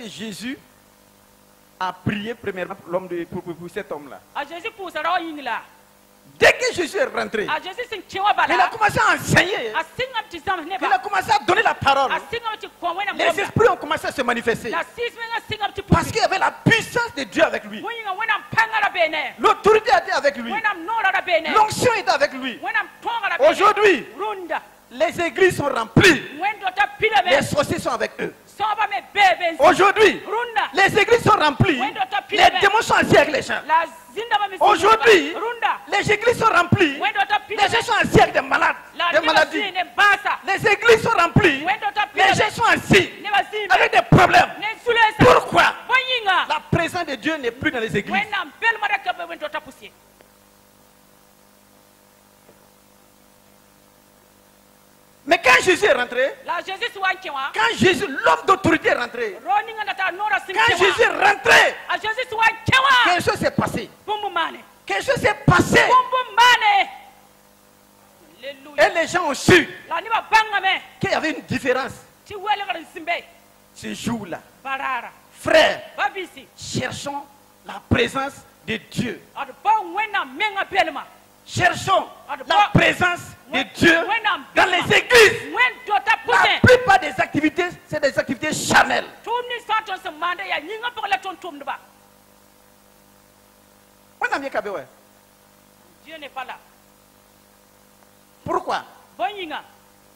que Jésus a prié premièrement pour cet homme-là. Dès que Jésus est rentré, il a commencé à enseigner. Il a commencé à donner la parole. Les esprits ont commencé à se manifester. Parce qu'il y avait la puissance de Dieu avec lui. L'autorité était avec lui. L'onction était avec lui. Aujourd'hui, les églises sont remplies. Les sorciers sont avec eux. Aujourd'hui, les églises sont remplies. Les démons sont assis avec les gens. Aujourd'hui, les églises sont remplies. Les gens sont assis avec des malades, des maladies. Les églises sont remplies. Les gens sont assis avec des problèmes. Pourquoi? La présence de Dieu n'est plus dans les églises. Mais quand Jésus est rentré, quand Jésus, l'homme d'autorité est rentré, quand Jésus est rentré, quelque chose s'est passé. Quelque chose s'est passé. Et les gens ont su qu'il y avait une différence. Ce jour-là, frères, cherchons la présence de Dieu. Cherchons la présence de Dieu dans les églises. La plupart des activités, c'est des activités charnelles. Dieu n'est pas là. Pourquoi?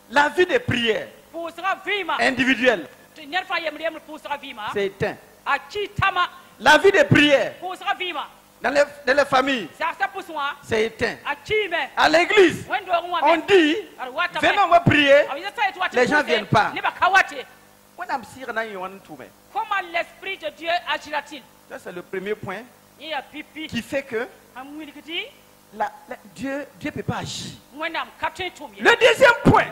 La vie de prière individuelle, c'est éteint. La vie de prière dans les familles, c'est éteint. À l'église, on dit, venons on va prier, les gens ne viennent pas. Comment l'Esprit de Dieu agira-t-il? Ça, c'est le premier point qui fait que Dieu ne peut pas agir. Le deuxième point,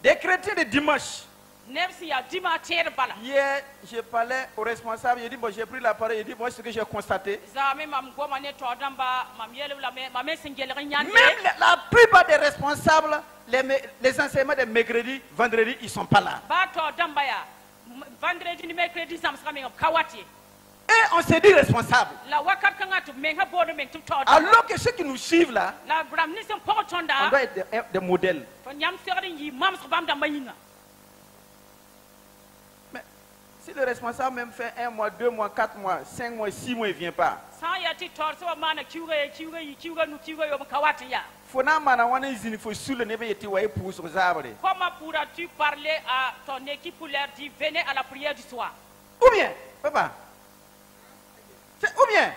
des chrétiens de dimanche. Hier, je parlais au responsable, il dit, bon, j'ai pris la parole, il dit, moi, ce que j'ai constaté. Même la plupart des responsables, les enseignements de mercredi, vendredi, ils ne sont pas là. Et on s'est dit responsable. Alors que ceux qui nous suivent là, on doit être des modèles. Mais si le responsable même fait 1 mois, 2 mois, 4 mois, 5 mois, 6 mois, il ne vient pas. Il faut sous le nez pour aux arbres. Comment pourras-tu parler à ton équipe pour leur dire venez à la prière du soir? Ou bien, papa, ou bien,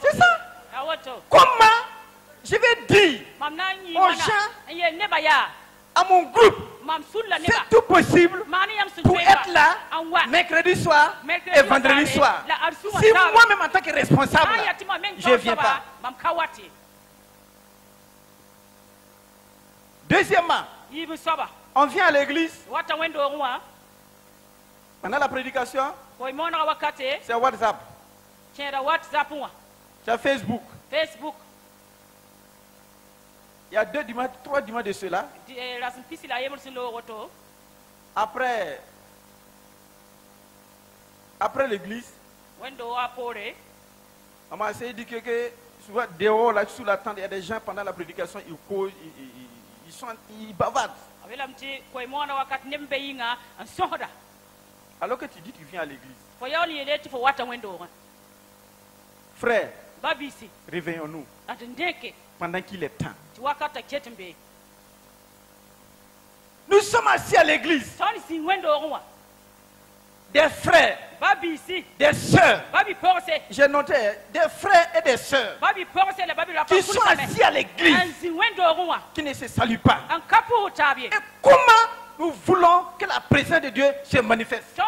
c'est ça. Comment je vais dire aux gens, à mon groupe, c'est tout possible pour être là mercredi soir et vendredi soir. Si moi-même en tant que responsable, je ne viens pas. Deuxièmement, on vient à l'église. Pendant la prédication, c'est WhatsApp. C'est Facebook. Il y a 2 dimanches, 3 dimanches de cela. Après l'église, on m'a essayé de dire que souvent dehors, là, sous la tente, il y a des gens pendant la prédication, ils courent, ils bavardent. Alors que tu dis que tu viens à l'église. Frère, réveillons-nous pendant qu'il est temps. Nous sommes assis à l'église. Des frères, des sœurs. J'ai noté des frères et des sœurs qui sont assis à l'église, qui ne se saluent pas. Et comment nous voulons que la présence de Dieu se manifeste?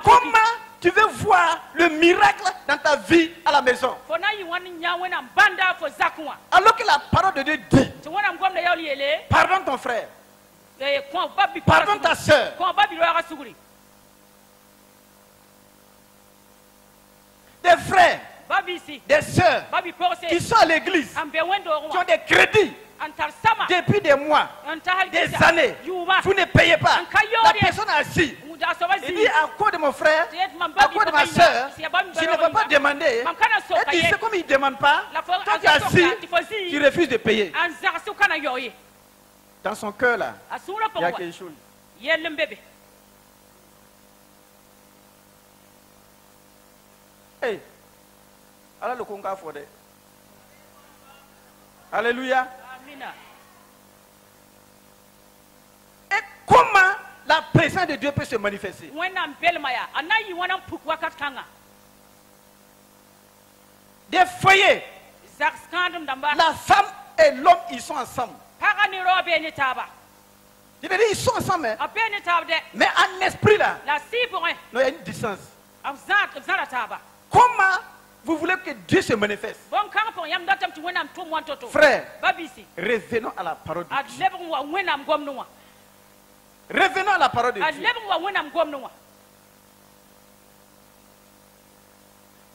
Comment tu veux voir le miracle dans ta vie à la maison? Alors que la parole de Dieu dit, pardonne ton frère, pardonne ta soeur. Des frères, des sœurs qui sont à l'église, qui ont des crédits, depuis des mois, des années, vous ne payez pas. La personne assis. Il dit à cause de mon frère, à cause de ma soeur, je ne vais pas demander. Et tu sais comme il ne demande pas, quand tu es assis, tu refuses de payer. Dans son cœur là, il y a quelque chose. Hey, alors le conga fodé. Alléluia. Et comment la présence de Dieu peut se manifester? Des foyers, la femme et l'homme, ils sont ensemble. Je veux dire, ils sont ensemble, mais en esprit là, il y a une distance. Comment vous voulez que Dieu se manifeste? Frère, revenons à la parole de Dieu. Revenons à la parole de Dieu.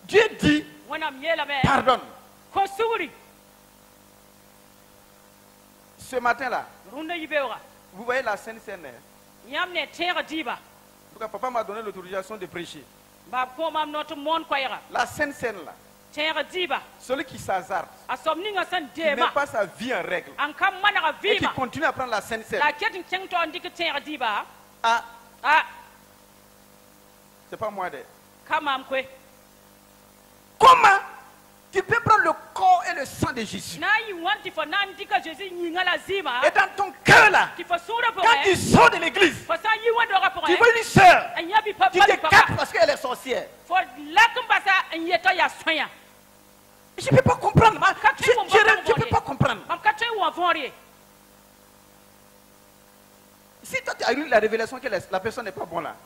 Dieu dit, pardonne. Ce matin-là, vous voyez la Sainte Seine. Papa m'a donné l'autorisation de prêcher. La Sainte Seine là. Celui qui s'hasarde, qui ne met pas sa vie en règle, et qui continue à prendre la Sainte Seine. C'est pas moi. Comment tu peux prendre le corps et le sang de Jésus? Et dans ton cœur là, quand tu sors de l'église, tu vois une soeur, tu te captes parce qu'elle est sorcière. Je ne peux pas comprendre. Je ne peux pas comprendre. Si toi tu as eu la révélation que la personne n'est pas bonne là,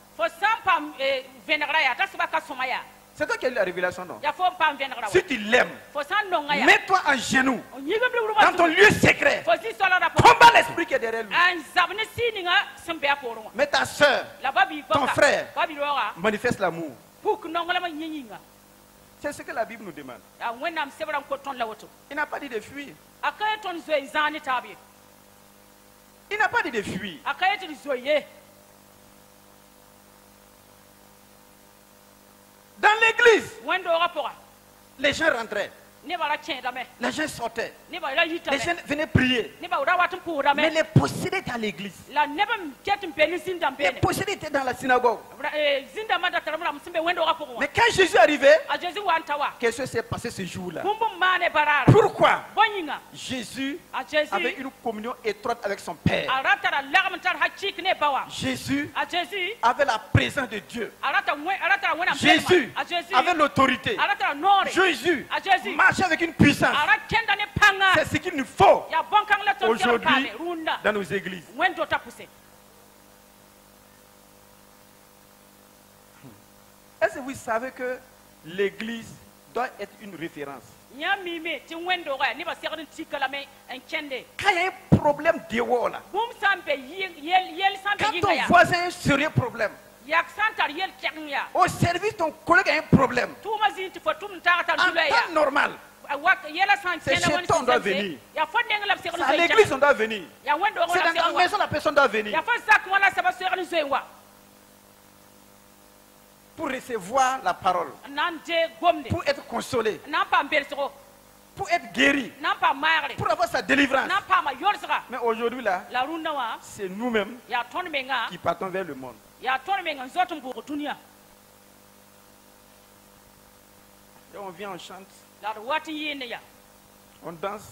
c'est toi qui as eu la révélation, non? Si tu l'aimes, mets-toi en genoux dans ton lieu secret. Combat l'esprit qui est derrière lui. Mais ta soeur, ton frère, manifeste l'amour. C'est ce que la Bible nous demande. Il n'a pas dit de fuir. Il n'a pas dit de fuir. Dans l'église, les gens rentraient. Les gens sortaient. Les gens venaient prier. Mais les possédés étaient à l'église. Les possédés étaient dans la synagogue. Mais quand Jésus est arrivé, qu'est-ce qui s'est passé ce jour-là? Pourquoi? Jésus avait une communion étroite avec son Père. Jésus avait la présence de Dieu. Jésus avait l'autorité. Jésus marchait avec une puissance. C'est ce qu'il nous faut aujourd'hui dans nos églises. Est-ce que vous savez que l'église doit être une référence? Quand il y a un problème dehors là, quand ton voisin a un sérieux problème, au service, ton collègue a un problème, en temps normal, c'est chez toi on doit venir. C'est à l'église on doit venir. C'est dans ta maison la personne doit venir. Pour recevoir la parole, pour être consolé, pour être guéri, pour avoir sa délivrance. Mais aujourd'hui là, c'est nous-mêmes qui partons vers le monde. Et on vient, on chante, on danse,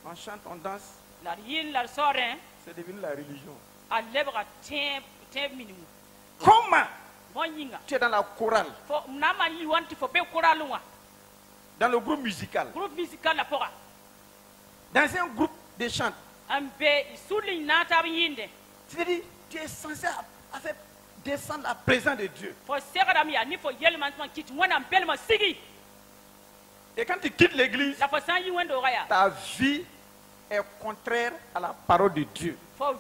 on chante, on danse. C'est devenu la religion. Comment tu es dans la chorale, dans le groupe musical, dans un groupe de chant, c'est-à-dire tu es censé faire descendre la présence de Dieu. Et quand tu quittes l'église, ta vie est contraire à la parole de Dieu. Et en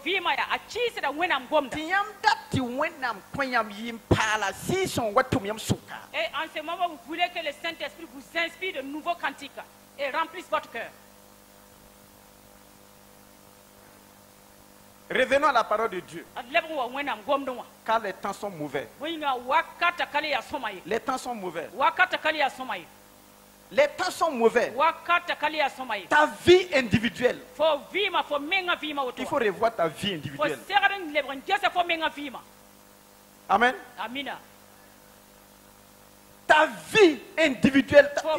ce moment, vous voulez que le Saint-Esprit vous inspire de nouveaux cantiques et remplisse votre cœur. Revenons à la parole de Dieu. Car les temps sont mauvais. Les temps sont mauvais. Les temps sont mauvais. Ta vie individuelle. Il faut revoir ta vie individuelle. Amen. Ta vie individuelle, ta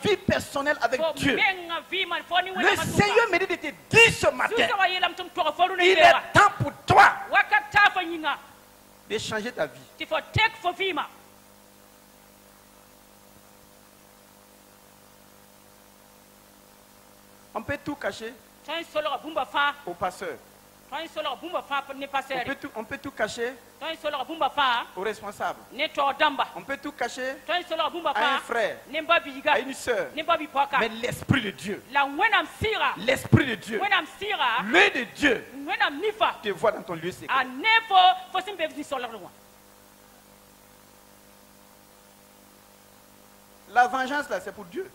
vie personnelle avec Dieu. Le Seigneur me dit de te dire ce matin, il est temps pour toi de changer ta vie. On peut tout cacher au pasteur. On peut tout cacher aux responsables. On peut tout cacher à un frère, à une soeur. Mais l'Esprit de Dieu, l'Esprit de Dieu, l'œil de Dieu te voit dans ton lieu secret. La vengeance là, c'est pour Dieu.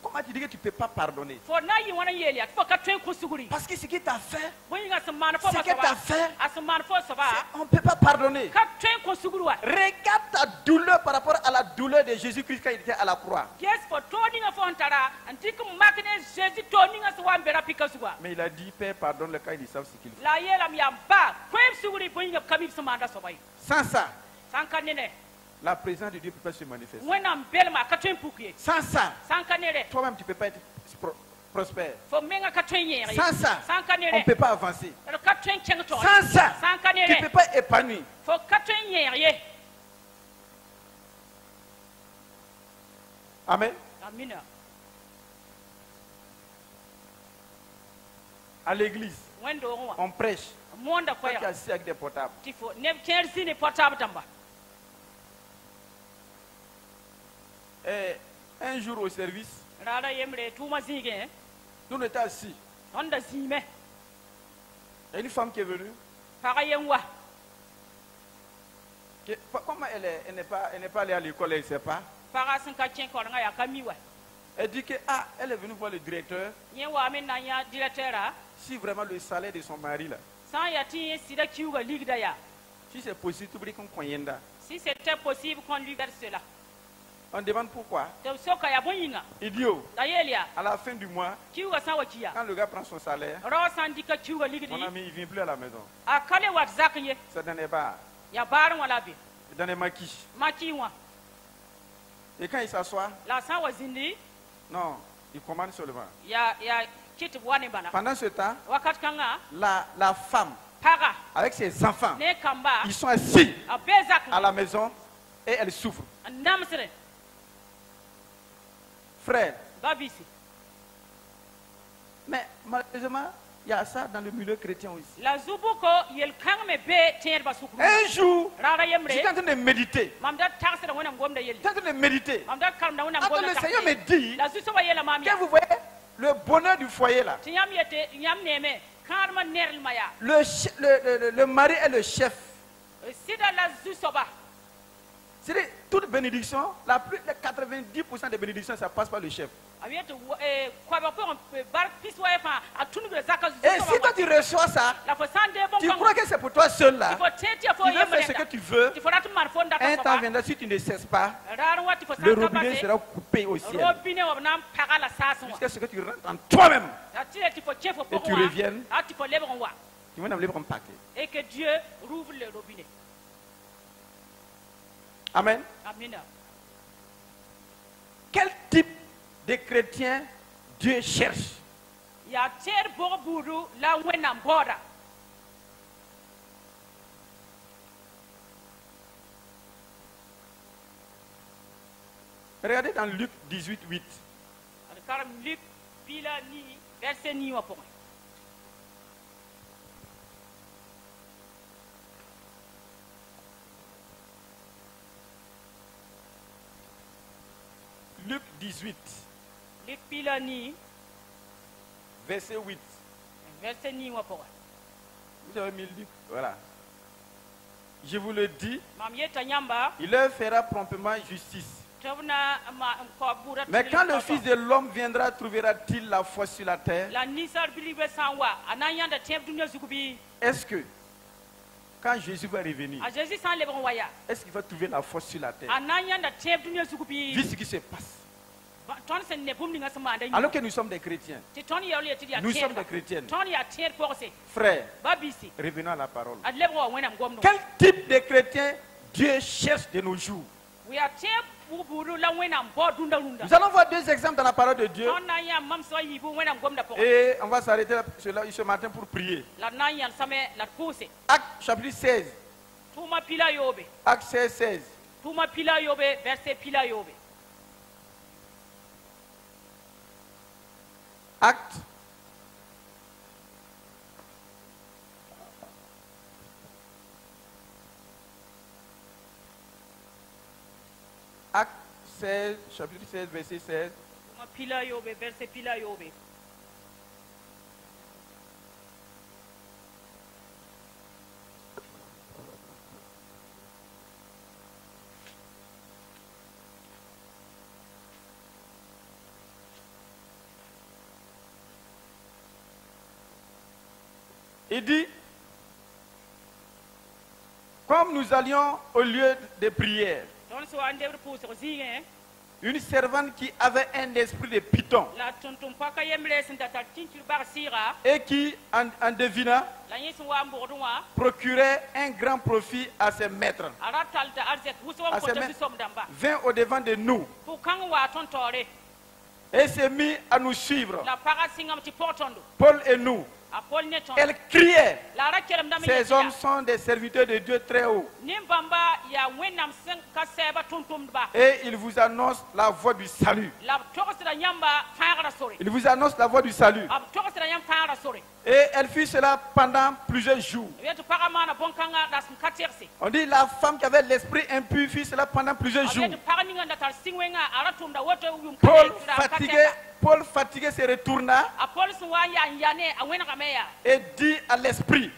Comment tu dis que tu ne peux pas pardonner? Parce que ce qui t'a fait, on ne peut pas pardonner. Regarde ta douleur par rapport à la douleur de Jésus-Christ quand il était à la croix. Mais il a dit, Père, pardonne-le quand ils savent ce qu'ils font. Sans ça, la présence de Dieu ne peut pas se manifester. Sans ça, toi-même tu ne peux pas être prospère. Sans ça, on ne peut pas avancer. Sans ça, tu ne peux pas épanouir. Amen. À l'église, on prêche. Toi qui es assis avec des portables. Et un jour au service, nous on était assis. Il y a une femme qui est venue. Comment elle n'est pas allée à l'école, elle ne sait pas. Elle dit que elle est venue voir le directeur. Si vraiment le salaire de son mari là, si c'est possible, tu peux qu'on cognenda. Si c'était possible qu'on lui verse cela. On demande pourquoi. Il dit, à la fin du mois, quand le gars prend son salaire, mon ami, il ne vient plus à la maison. C'est dans les bars. Dans les maquis. Et quand il s'assoit, non, il commande seulement. Pendant ce temps, la femme, avec ses enfants, ils sont assis à la maison et elle souffre. Frère, mais malheureusement, il y a ça dans le milieu chrétien aussi. Un jour, j'étais en train de méditer. Quand le Seigneur me dit que vous voyez le bonheur du foyer là. Le mari est le chef. C'est toute bénédiction, les 90% des bénédictions, ça passe par le chef. Et si toi tu reçois ça, tu crois que c'est pour toi seul là. Tu veux faire ce que tu veux. Un temps viendra, si tu ne cesses pas, le robinet sera coupé au ciel. Jusqu'à ce que tu rentres en toi-même. Et tu reviennes. Tu vas nous lever comme paquet. Et que Dieu rouvre le robinet. Amen. Amen. Quel type de chrétien Dieu cherche? Regardez dans Luc 18, 8. Luc, verset 9. Luc 18. Verset 8. Verset 9. Vous avez mis Luc. Voilà. Je vous le dis, il leur fera promptement justice. Mais quand le Fils de l'homme viendra, trouvera-t-il la foi sur la terre? Est-ce que quand Jésus va revenir, est-ce qu'il va trouver la foi sur la terre? Vu ce qui se passe. Alors que nous sommes des chrétiens, nous sommes des chrétiennes, frères, revenons à la parole. Quel type de chrétien Dieu cherche de nos jours? Nous allons voir deux exemples dans la parole de Dieu. Et on va s'arrêter ce matin pour prier. Acte chapitre 16. Acte 16, 16. Acte. Acte 16, chapitre 16, verset 16. Il dit, comme nous allions au lieu de prière, une servante qui avait un esprit de python et qui, en devinant, procurait un grand profit à ses maîtres, vint au devant de nous et s'est mis à nous suivre, Paul et nous. Elle criait. Ces hommes sont des serviteurs de Dieu très haut. Et ils vous annoncent la voie du salut. Ils vous annoncent la voie du salut. Et elle fit cela pendant plusieurs jours. On dit la femme qui avait l'esprit impur fit cela pendant plusieurs jours. Paul fatigué se retourna et dit à l'esprit,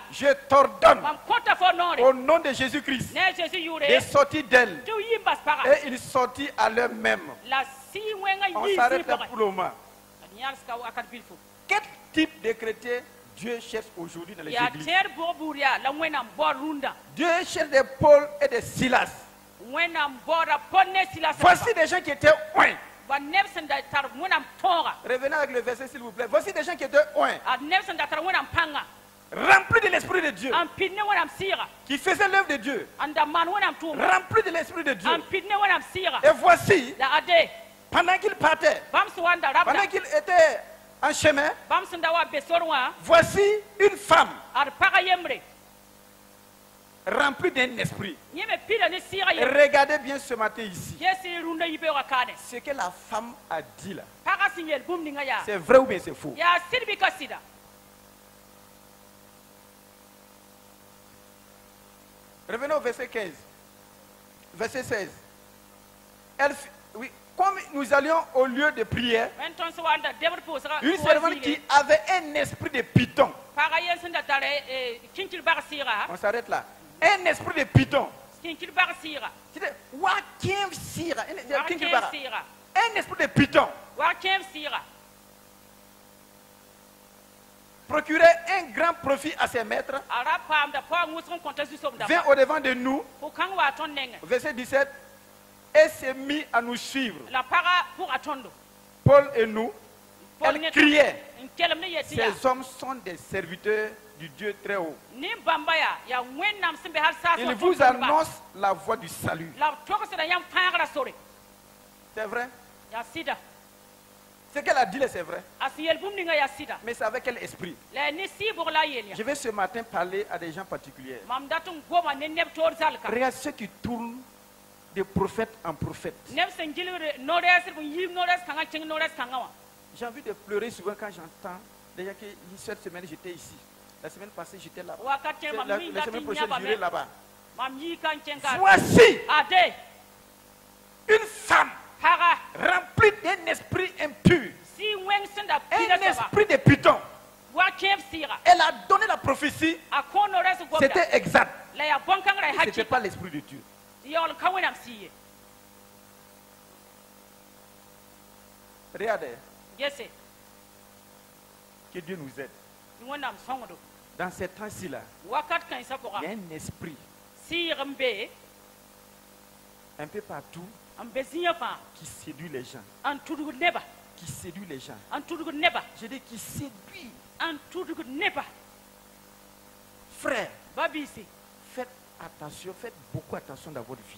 je t'ordonne au nom de Jésus-Christ de sortir d'elle. Et il sortit à l'heure même. On s'arrête là pour le moment. Quel type de chrétien Dieu cherche aujourd'hui dans les églises? Dieu cherche des Paul et des Silas. Voici des gens qui étaient oints. Revenez avec le verset s'il vous plaît. Voici des gens qui étaient oints, remplis de l'esprit de Dieu, qui faisaient l'œuvre de Dieu, remplis de l'esprit de Dieu. Et voici, pendant qu'ils partaient, pendant qu'ils étaient en chemin, voici une femme rempli d'un esprit. Et regardez bien ce matin ici. Ce que la femme a dit là, c'est vrai ou bien c'est faux? Revenons au verset 15. Verset 16. Oui, comme nous allions au lieu de prière, une servante qui avait un esprit de python. On s'arrête là. Un esprit de python. Un esprit de python procurait un grand profit à ses maîtres, vient au devant de nous, verset 17, et s'est mis à nous suivre. Paul et nous, elle criait, ces hommes sont des serviteurs du Dieu très haut. Il vous annonce la voie du salut. C'est vrai? Ce qu'elle a dit, c'est vrai. Mais c'est avec quel esprit? Je vais ce matin parler à des gens particuliers. Regarde ceux qui tournent de prophète en prophète. J'ai envie de pleurer souvent quand j'entends déjà que cette semaine j'étais ici. La semaine passée, j'étais là-bas. La semaine prochaine, j'irai là-bas. Voici une femme remplie d'un esprit impur, un esprit de python. Elle a donné la prophétie. C'était exact. Ce n'était pas l'esprit de Dieu. Regardez. Yes. Que Dieu nous aide. Dans ces temps-ci là, il y a un esprit un peu partout qui séduit les gens. Qui séduit les gens. Je dis qui séduit. Frère, faites attention, faites beaucoup attention dans votre vie.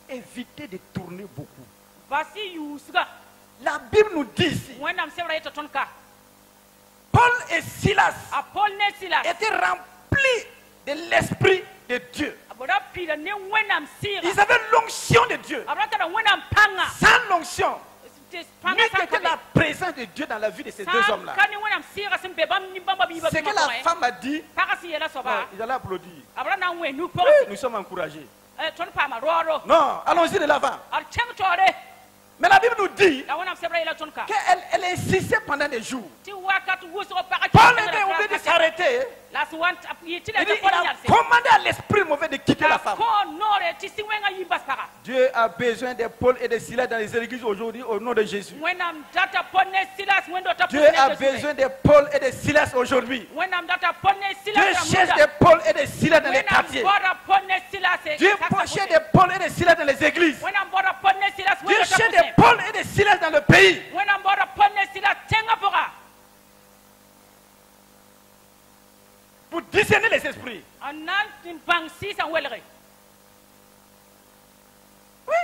Évitez de tourner beaucoup. La Bible nous dit ici, Paul et Silas étaient remplis de l'Esprit de Dieu. Ils avaient l'onction de Dieu. Sans l'onction, n'était la présence de Dieu dans la vie de ces deux hommes-là. Ce que la femme a dit, ils allaient applaudir. Oui, nous sommes encouragés. Non, allons-y de l'avant. Mais la Bible nous dit qu'elle insistait pendant des jours. Paul était obligé de s'arrêter. Il a commandé à l'esprit mauvais de quitter la femme. Dieu a besoin de Paul et de Silas dans les églises aujourd'hui au nom de Jésus. Dieu a besoin de Paul et de Silas aujourd'hui. Dieu cherche des Paul et de Silas dans les quartiers. Dieu cherche des Paul et de Silas dans les églises. Dieu cherche des Paul et de Silas dans le pays. Pour discerner les esprits. Oui.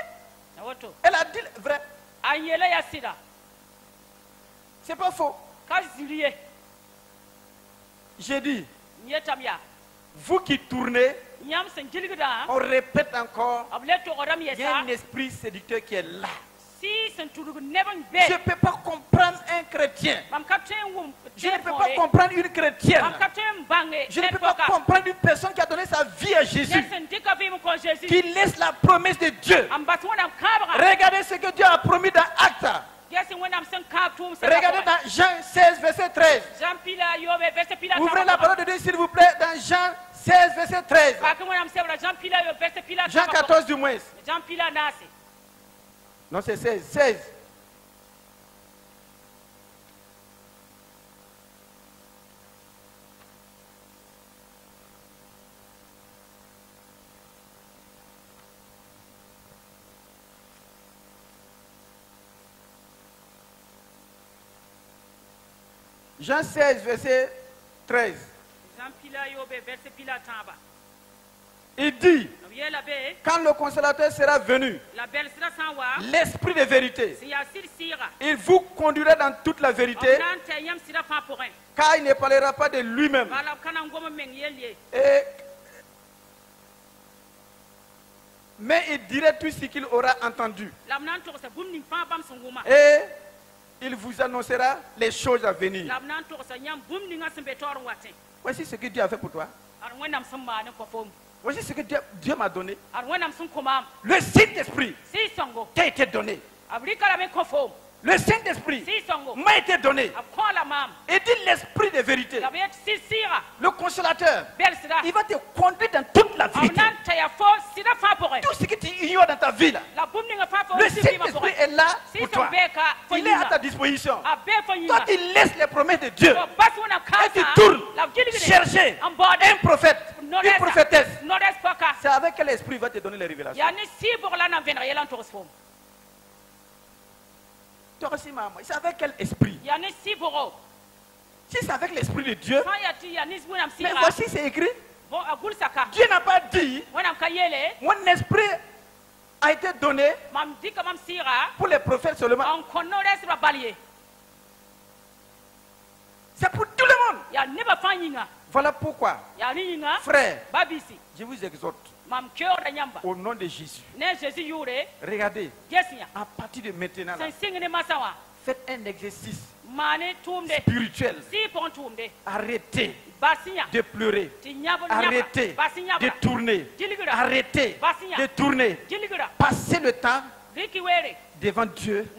Elle a dit vrai. C'est pas faux. J'ai dit, vous qui tournez, on répète encore, il y a un esprit séducteur qui est là. Je ne peux pas comprendre un chrétien. Je ne peux pas comprendre une chrétienne. Je ne peux pas comprendre une personne qui a donné sa vie à Jésus, qui laisse la promesse de Dieu. Regardez ce que Dieu a promis dans Actes. Regardez dans Jean 16, verset 13. Ouvrez la parole de Dieu, s'il vous plaît, dans Jean 16, verset 13. Jean 14 du moins. Non, c'est 16. 16. Jean 16, verset 13. Il dit, quand le consolateur sera venu, l'esprit de vérité, il vous conduira dans toute la vérité, car il ne parlera pas de lui-même. Mais il dirait tout ce qu'il aura entendu. Et il vous annoncera les choses à venir. Voici ce que Dieu a fait pour toi. Voici ce que Dieu m'a donné. Le Saint-Esprit qui a été donné. Le Saint-Esprit m'a été donné. Et dit l'esprit de vérité. Le consolateur, il va te conduire dans toute la vérité. Tout ce que tu ignores dans ta vie, là, le Saint-Esprit est là pour toi. Il est à ta disposition. Toi, tu laisses les promesses de Dieu. Et tu tournes chercher un prophète, une prophétesse. C'est avec quel esprit il va te donner les révélations. C'est avec quel esprit? Si c'est avec l'esprit de Dieu, mais voici c'est écrit. Dieu n'a pas dit, mon esprit a été donné pour les prophètes seulement. C'est pour tout le monde. Voilà pourquoi, frère, je vous exhorte, au nom de Jésus, regardez, à partir de maintenant, là, faites un exercice spirituel. Arrêtez de pleurer. Arrêtez de tourner. Arrêtez de tourner. Passez le temps devant Dieu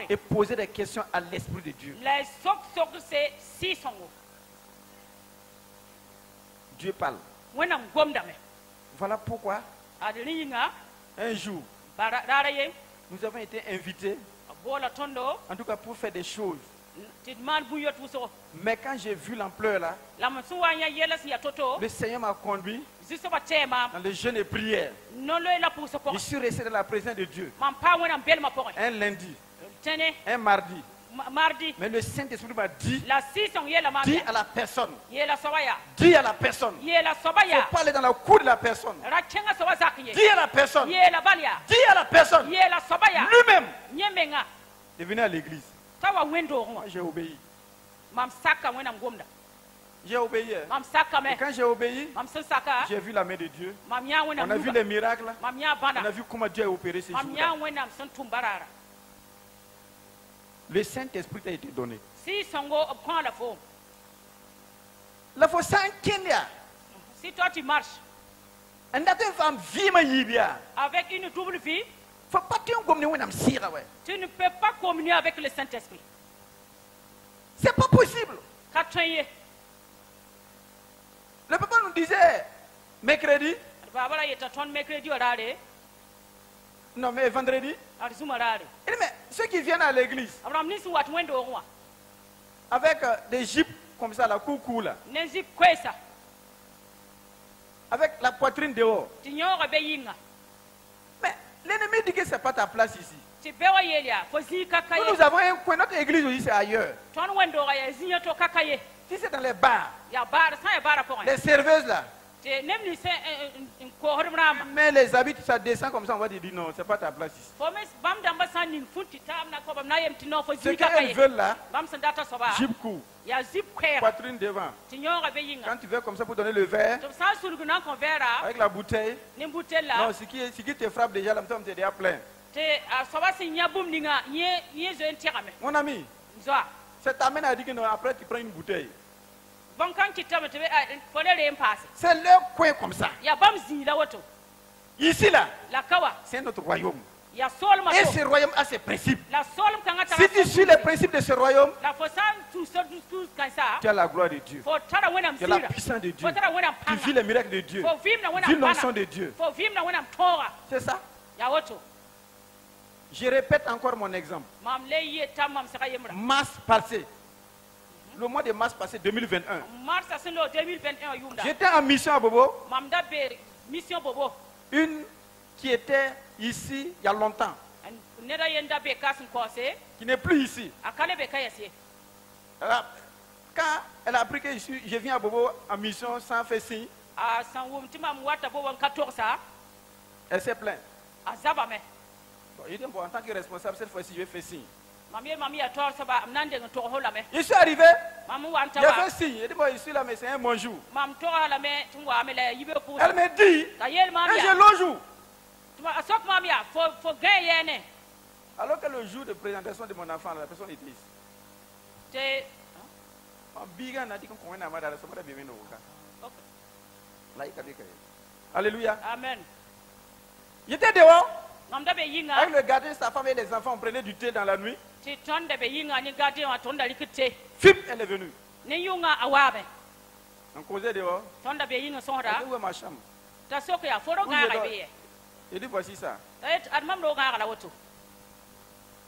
et poser des questions à l'Esprit de Dieu. Dieu parle. Voilà pourquoi Un jour, nous avons été invités, en tout cas pour faire des choses. Mais quand j'ai vu l'ampleur là, le Seigneur m'a conduit dans le jeûne et prière. Je suis resté dans la présence de Dieu. Un lundi, un mardi. Mais le Saint-Esprit m'a dit, dis à la personne. Dis à la personne. Il faut pas aller dans la cour de la personne. Dis à la personne. Dis à la personne. Lui-même de venir à l'église. Moi, j'ai obéi. J'ai obéi. Et quand j'ai obéi, j'ai vu la main de Dieu. On a vu les miracles. On a vu comment Dieu a opéré ces jours-là. Le Saint-Esprit t'a été donné. La fois sans Kenya. Si toi tu marches avec une double vie, tu ne peux pas communier avec le Saint-Esprit. C'est pas possible. Le papa nous disait mercredi. Non, mais vendredi. Mais ceux qui viennent à l'église avec des jeeps comme ça, la coucou là, avec la poitrine dehors. Mais l'ennemi dit que ce n'est pas ta place ici. Nous avons un coin, notre église aussi c'est ailleurs. Si c'est dans les bars, les serveuses là, mais les habits, ça descend comme ça, on va dire non, c'est pas ta place ici. Ce qu'elles veulent là, jeep coup, poitrine devant. Quand tu veux comme ça pour donner le verre, avec la bouteille, non, ce qui te frappe déjà, là, tu es déjà plein. Mon ami, cet amène a dit que non, après tu prends une bouteille. C'est leur coin comme ça. Ici là, c'est notre royaume. Et ce royaume a ses principes. Si tu suis les principes de ce royaume, tu as la gloire de Dieu. Tu as la puissance de Dieu. Tu vis les miracles de Dieu. Tu vis l'onction de Dieu. C'est ça. Je répète encore mon exemple. Mars passé. Le mois de mars passé 2021. J'étais en mission à Bobo. Une qui était ici il y a longtemps. Qui n'est plus ici. Alors, quand elle a appris que je viens à Bobo en mission sans faire signe, elle s'est plainte. Bon, il dit, bon, en tant que responsable, cette fois-ci, je vais faire signe. Je suis arrivé, j'ai fait signe. Il dit, bon, je suis là, mais c'est un bon jour. Elle me dit, et je le joue. Alors que le jour de présentation de mon enfant, la personne était ici. Alléluia. Amen. J'étais dehors. Avec le gardien, sa femme et les enfants, on prenait du thé dans la nuit. Fip, elle est venue. On causait dehors. Elle dit, où est ma chambre? Il dit, voici ça.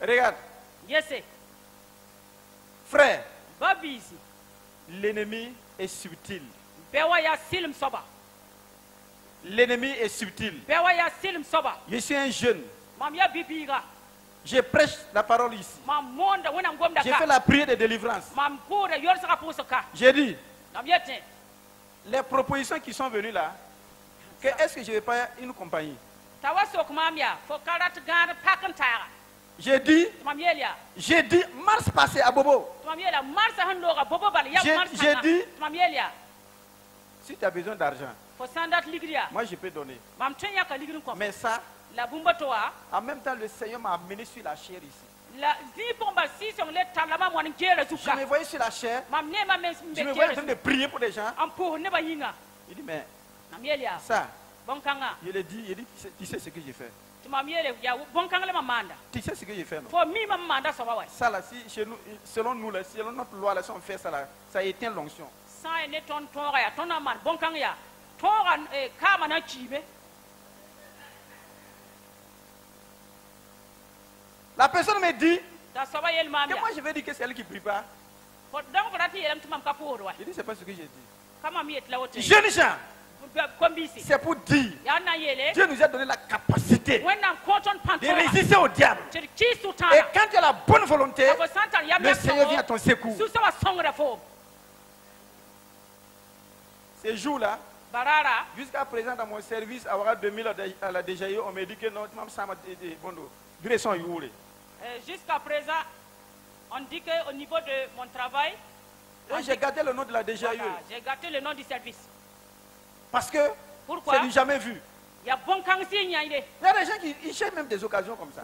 Regarde. Frère, l'ennemi est subtil. L'ennemi est subtil. Je suis un jeune. Je prêche la parole ici. J'ai fait la prière de délivrance. J'ai dit, les propositions qui sont venues là, que est-ce que je ne vais pas une compagnie? J'ai dit, mars passé à Bobo. J'ai dit, si tu as besoin d'argent, moi je peux donner. Mais ça, en même temps, le Seigneur m'a amené sur la chair ici. Je me voyais sur la chair. Je me voyais en train de prier pour des gens. Il dit, mais ça, je lui ai dit, tu sais ce que j'ai fait. Tu sais ce que j'ai fait, non? Ça là, si chez nous, selon nous, selon notre loi, là, si on fait ça là, ça éteint l'onction. La personne me dit que moi je vais dire que c'est elle qui ne prie pas. Je dis, c'est pas ce que j'ai dit. Jeunes gens, c'est pour dire, Dieu nous a donné la capacité de résister au diable. Et quand tu as la bonne volonté, le Seigneur vient à ton secours. Ces jours-là, jusqu'à présent dans mon service, à 2000 à la DGI, on me dit que non, jusqu'à présent, on dit qu'au niveau de mon travail, oui, j'ai gardé le nom de la DGI. Voilà, j'ai gardé le nom du service. Parce que c'est du jamais vu. Il y a des gens qui cherchent même des occasions comme ça.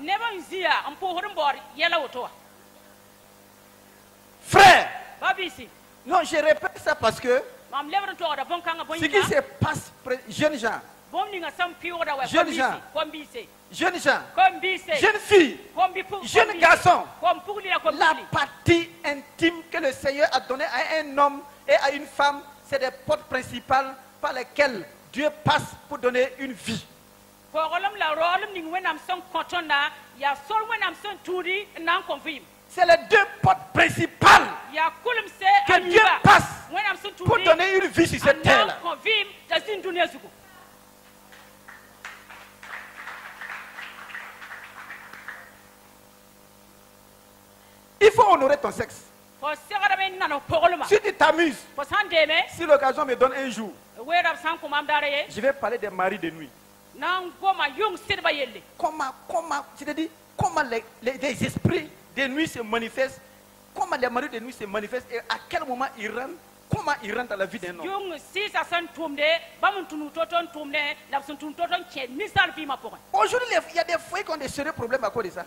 Frère, non, je répète ça parce que ce qui se passe, jeunes gens, jeunes filles, jeunes garçons, la partie intime que le Seigneur a donnée à un homme et à une femme, c'est des portes principales par lesquelles Dieu passe pour donner une vie. C'est les deux portes principales que Dieu passe pour donner une vie sur cette terre. Il faut honorer ton sexe. Si tu t'amuses, si l'occasion me donne un jour, je vais parler des maris de nuit. Comment les esprits de nuit se manifestent, comment les maris de nuit se manifestent et à quel moment ils rentrent, comment ils rentrent dans la vie d'un homme. Aujourd'hui, il y a des foyers qui ont des sérieux problèmes à cause de ça.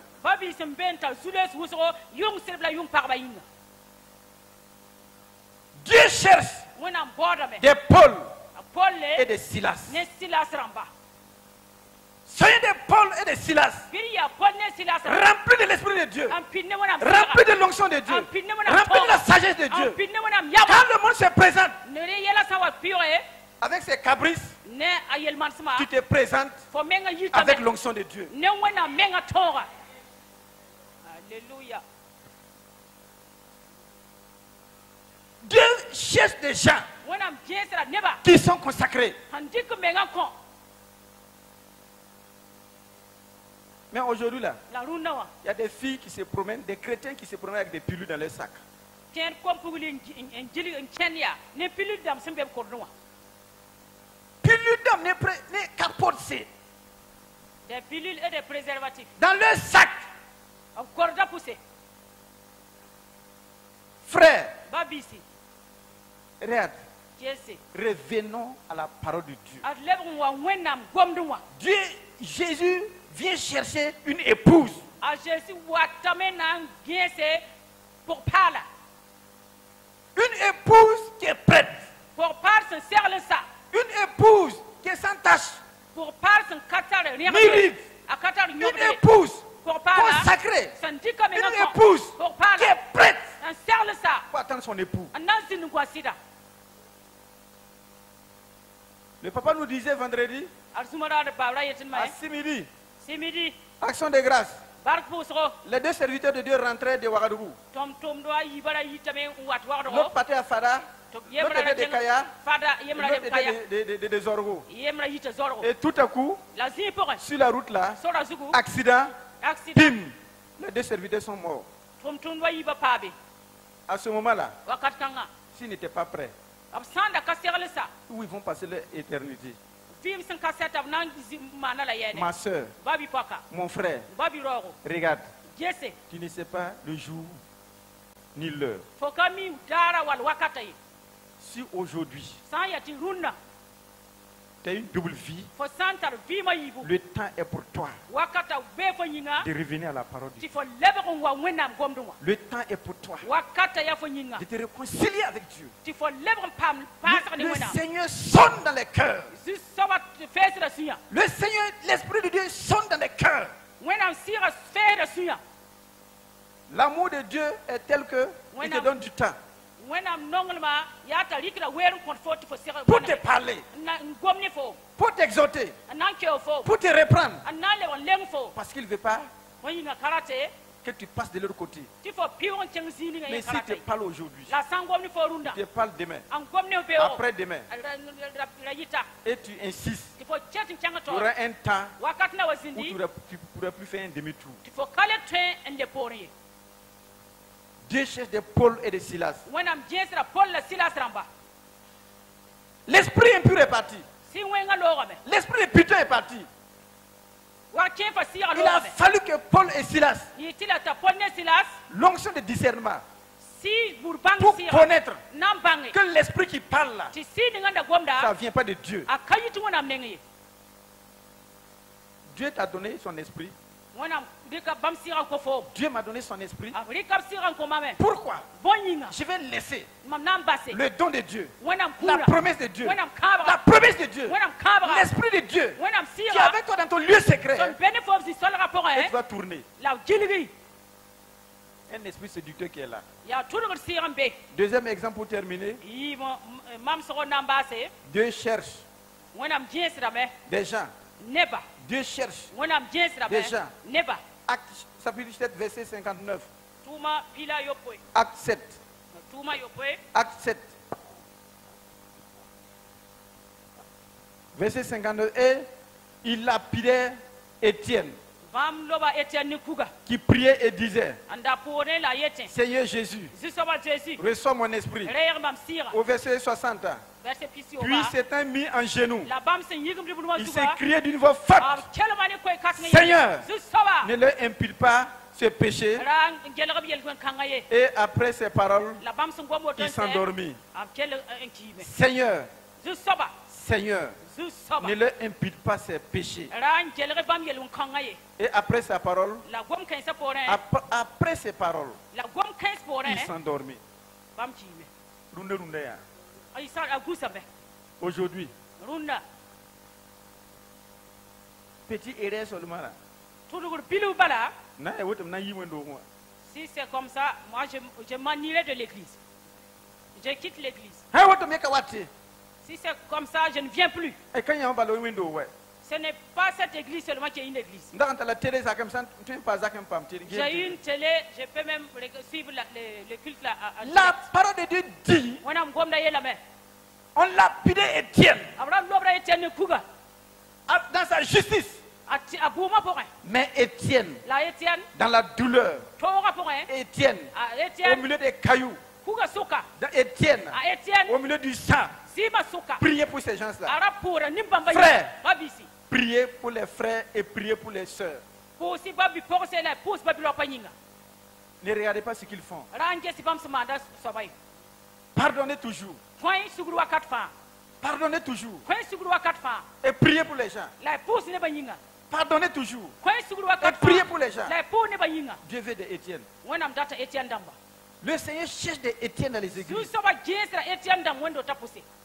Dieu cherche des Paul et des Silas. Soyez des Paul et des Silas, remplis de l'Esprit de Dieu, remplis de l'onction de Dieu, remplis de la sagesse de Dieu. Quand le monde se présente avec ses caprices, tu te présentes avec l'onction de Dieu. Alléluia. Dieu cherche des gens qui sont consacrés. Mais aujourd'hui là, il y a des filles qui se promènent, des chrétiens qui se promènent avec des pilules dans leur sac. Pilules d'homme, ne capote, c'est des pilules et des préservatifs dans leur sac. Frère, regarde, revenons à la parole de Dieu. Dieu, Jésus vient chercher une épouse. Une épouse qui est prête. Une épouse qui est sans tache. Mérite. Une épouse consacrée. Une épouse qui est prête pour attendre son époux. Le papa nous disait vendredi, à 6 midi, action de grâce. Les deux serviteurs de Dieu rentraient de Ouagadougou. L'autre partait à Fada, l'autre était de Kaya, l'autre était de Zorgo. Et tout à coup, sur la route là, accident, bim, les deux serviteurs sont morts. À ce moment-là, s'ils n'étaient pas prêts, où ils vont passer leur éternité? Ma soeur, mon frère, regarde, tu ne sais pas le jour ni l'heure. Si aujourd'hui, tu as une double vie, le temps est pour toi de revenir à la parole de Dieu. Le temps est pour toi de te réconcilier avec Dieu. Le Seigneur sonne dans les cœurs. Le Seigneur, l'Esprit de Dieu sonne dans les cœurs. L'amour de Dieu est tel que il te donne du temps pour te parler, pour t'exhorter, pour te reprendre, parce qu'il ne veut pas que tu passes de l'autre côté. Mais si tu parles aujourd'hui, tu parles demain, après-demain, et tu insistes, il y aura un temps où tu ne pourras plus faire un demi-tour. Dieu cherche des Paul et des Silas. L'esprit impur est parti. L'esprit de putain est parti. Il a fallu que Paul et Silas, l'onction de discernement, pour connaître que l'esprit qui parle là, ça ne vient pas de Dieu. Dieu t'a donné son esprit. Dieu m'a donné son esprit. Pourquoi? Je vais laisser le don de Dieu, la promesse de Dieu, la promesse de Dieu, l'esprit de Dieu qui est avec toi dans ton lieu secret. Et tu vas tourner. Un esprit séducteur qui est là. Deuxième exemple pour terminer. Dieu cherche des gens. Dieu cherche des gens. Acte chapitre 7 verset 59. Acte 7. Acte 7. Verset 59. Et il lapidait Étienne, qui priait et disait: Seigneur Jésus, reçois mon esprit. Au verset 60. Puis s'étant mis en genoux, il s'est crié d'une voix forte: Seigneur, ne leur impute pas ce péché. Et après ces paroles, il s'endormit. Seigneur, Seigneur, ne leur impute pas ces péchés. Et après sa parole, après ces paroles, il s'endormit. Aujourd'hui, petit erreur seulement là. Si c'est comme ça, moi je m'ennuierai de l'église. Je quitte l'église. Si c'est comme ça, je ne viens plus. Ce n'est pas cette église seulement qui est une église. J'ai une télé, je peux même suivre le culte là. La parole de Dieu dit: on lapidait Étienne dans sa justice. Mais Étienne, dans la douleur, Étienne, au milieu des cailloux, Étienne, au milieu du sang, priez pour ces gens-là. Frères, priez pour les frères et priez pour les sœurs. Ne regardez pas ce qu'ils font. Pardonnez toujours. Pardonnez toujours. Et priez pour les gens. Pardonnez toujours. Et priez pour les gens. Dieu veut des Étienne. Le Seigneur cherche des Étienne dans les églises.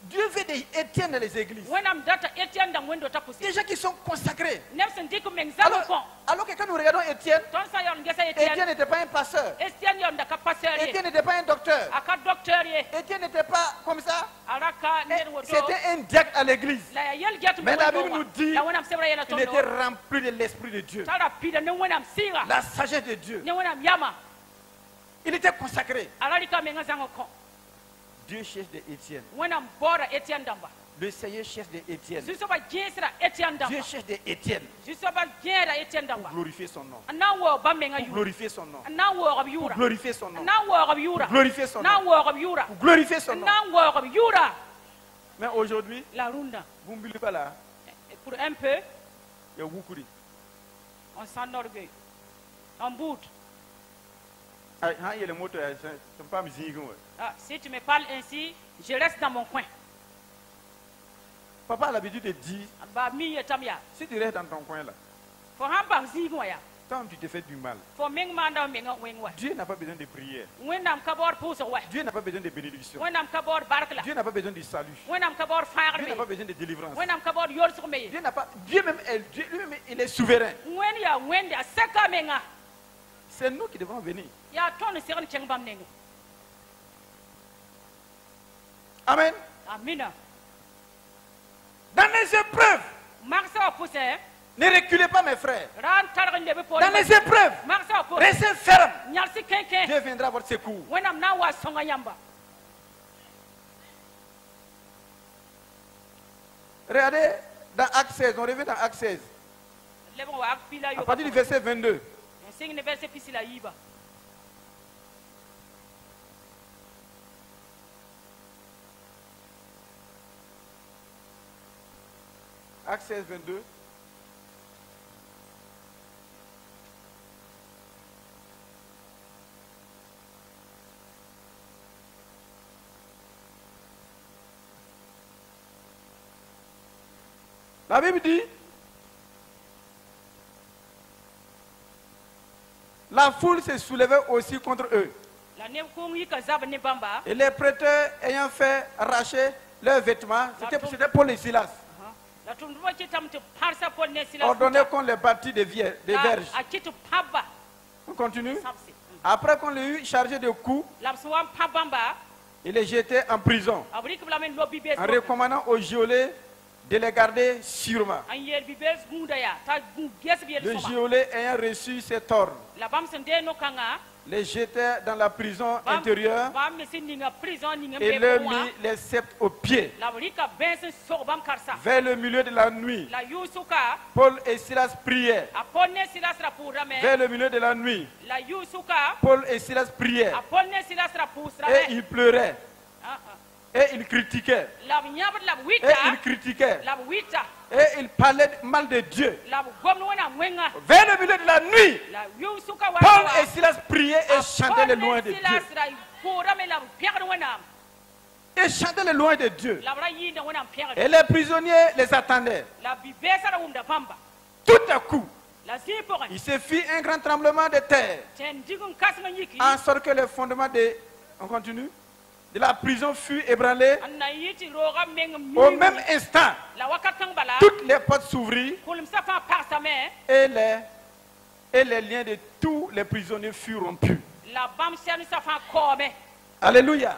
Dieu veut des Étienne dans les églises. Des gens qui sont consacrés. Alors que quand nous regardons Étienne, Étienne n'était pas un pasteur. Étienne n'était pas un docteur. Étienne n'était pas comme ça. C'était un diacre à l'église. Mais la Bible nous dit qu'il était rempli de l'Esprit de Dieu. La sagesse de Dieu. Il était consacré. Dieu cherche des Étienne. Le Seigneur cherche des Étienne. Dieu cherche des Étienne. Pour glorifier son nom. Pour glorifier son nom. Pour glorifier son nom. Pour glorifier son nom. Pour glorifier son nom. Mais aujourd'hui, vous ne voulez pas là. Pour un peu, il y a beaucoup de... on s'enorgueille. On boude. Si tu me parles ainsi, je reste dans mon coin. Papa a l'habitude de dire, si tu restes dans ton coin là, toi tu te fais du mal. Dieu n'a pas besoin de prière. Dieu n'a pas besoin de bénédiction. Dieu n'a pas besoin de salut. Dieu n'a pas besoin de délivrance. Dieu même, lui-même, il est souverain. C'est nous qui devons venir. Amen. Amen. Dans les épreuves, Ne reculez pas, mes frères. Dans les épreuves, restez fermes. Dieu viendra à votre secours. Regardez dans Acte 16, on revient dans Acte 16. À partir du verset 22. Acte 16, 22. La Bible dit, la foule se soulevait aussi contre eux. Et les prêteurs ayant fait arracher leurs vêtements, c'était Paul et Silas. Ordonnez qu'on les bâtit des verges. On continue. Après qu'on les eut chargés de coups, il les jetait en prison, en recommandant aux geôliers de les garder sûrement. Le geôlier ayant reçu cet ordre, les jetait dans la prison intérieure et leur mit les sceptres aux pieds. Vers le milieu de la nuit, Paul et Silas priaient. Vers le milieu de la nuit, Paul et Silas priaient. Et ils pleuraient. Et ils critiquaient. Et ils critiquaient. Et ils parlaient mal de Dieu. Vers le milieu de la nuit, Paul et Silas priaient et chantaient les louanges de Dieu. Et chantaient les louanges de Dieu. Et les prisonniers les attendaient. Tout à coup, il se fit un grand tremblement de terre, en sorte que les fondements de... On continue. De la prison fut ébranlée. Au même instant, toutes les portes s'ouvrirent et les liens de tous les prisonniers furent rompus. Alléluia.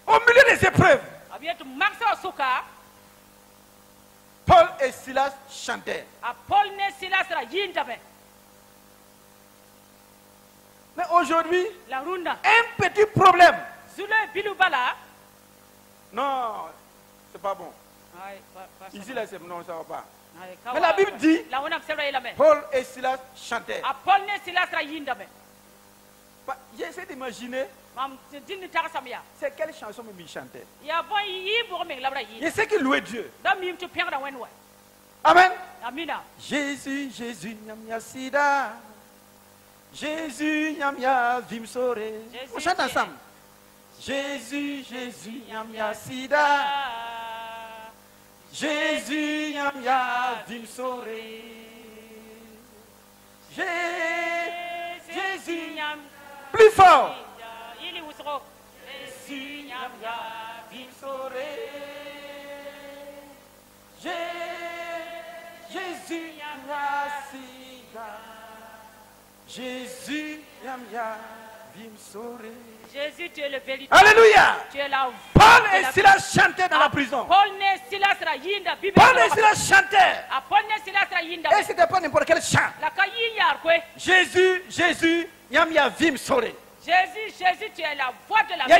Au milieu des épreuves, Paul et Silas chantaient. Mais aujourd'hui, un petit problème. Non, c'est pas bon. Ici, là, non, ça va pas. Mais la Bible dit, Paul et Silas chantaient. J'essaie d'imaginer, c'est quelle chanson même ils chantaient. Je sais qu'ils louaient Dieu. Amen. Jésus, Jésus, Nyamia Sida. Jésus, Nyamia Vimsore. On chante ensemble. Jésus, Jésus, Nyamia Sida. Jésus, Nyamia Vimsore. Jésus, plus fort. Jésus, Nyamia Vimsore. Jésus, Nyamia Sida. Jésus, Nyamia Vimsore. Jésus, tu es le véritable. Alléluia. Tu es la Paul et Silas chantaient dans la prison. Paul et Silas chantaient. Et c'était pas n'importe quel chant. Jésus, Jésus, Nyamia Vimsore. Jésus, Jésus, tu es la voix de la vie.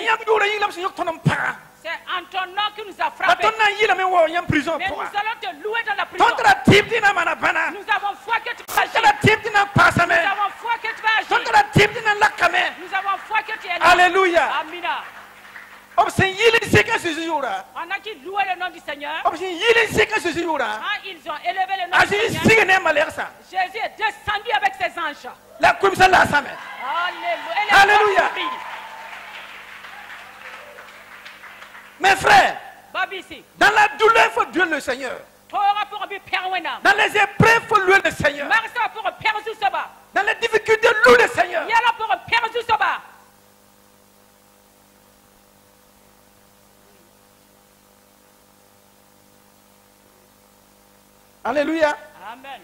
C'est en ton nom que nous a frappés. Mais nous allons te louer dans la prison. Nous avons foi que tu vas agir. Nous avons foi que tu vas agir. Nous avons foi que tu es là. Alléluia. Amina. On a qui loué le nom du Seigneur. Ils ont élevé le nom du Seigneur. Jésus est descendu avec ses anges. Alléluia. Mes frères, dans la douleur, il faut louer le Seigneur. Dans les épreuves, il faut louer le Seigneur. Dans les difficultés, louer le Seigneur. Alléluia. Amen.